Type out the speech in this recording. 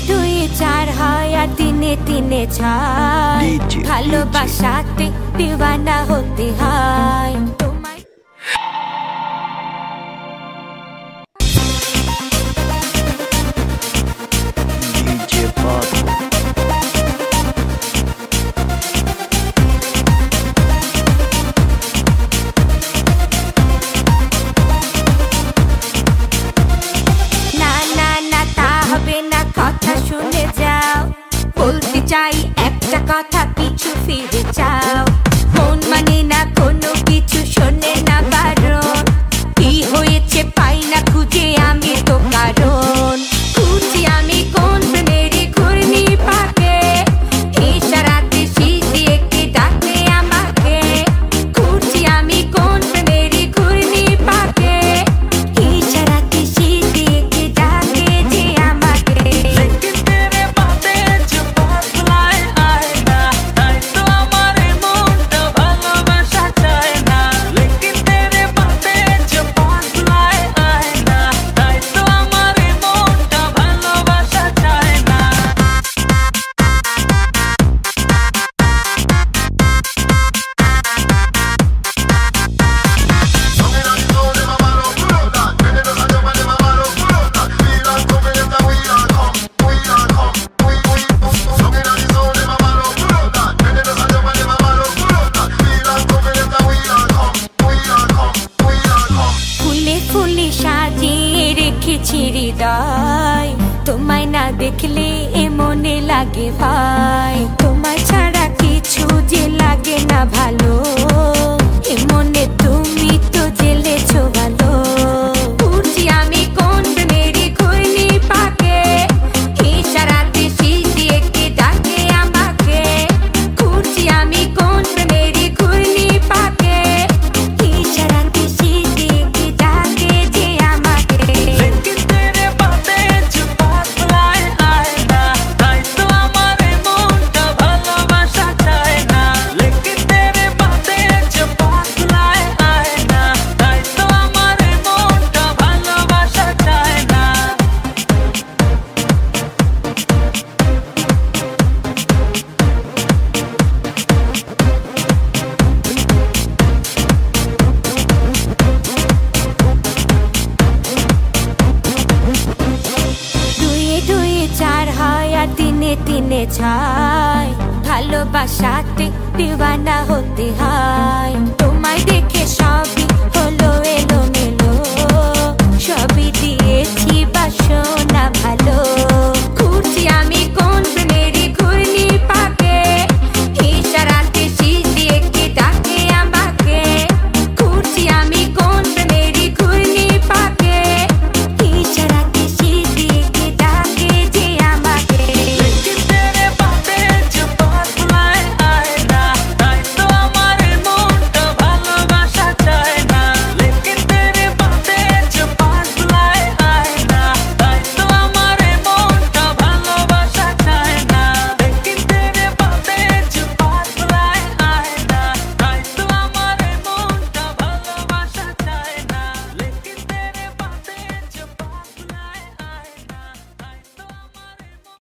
দুয়ে চার হয় আর তিনে তিনে ছয়, ভালোবাসাতে দিওয়ানা হতে হয়। শুনে যাও, বলতে চাই একটা কথা, পিছু ফিরে যাও। মন মানে না কোনো কিছু, শোনে না বারণ। কি হয়েছে পাই না খুঁজে আমি তো কারণ। খুঁজি আমি কোন প্রেমেরই ঘূর্ণি পাকে, ইশারাতে শীত দিয়ে কে ডাকে আমাকে। খুঁজি আমি কোন প্রেমেরই ঘূর্ণি পাকে, ইশারাতে শীত দিয়ে কে ডাকে যে আমাকে। হৃদয় তোমায় না দেখলে এ মনে লাগে ভাই, তোমায় ছাড়া কিছু যে লাগে না ভালো। এ মনে তুমি তো জেলেছো ভালো। খুঁজি আমি কোন প্রেমেরই ঘূর্ণি পাকে, ইশারাতে শীত দিয়ে কে ডাকে আমাকে। খুঁজি আমি কোন প্রেমেরই ঘূর্ণি পাকে, ইশারাতে শীত দিয়ে কে ডাকে যে আমাকে। তিনে তিনে ছয়, ভালোবাসাতে দিওয়ানা হতে হয়। তোমায় দেখে সব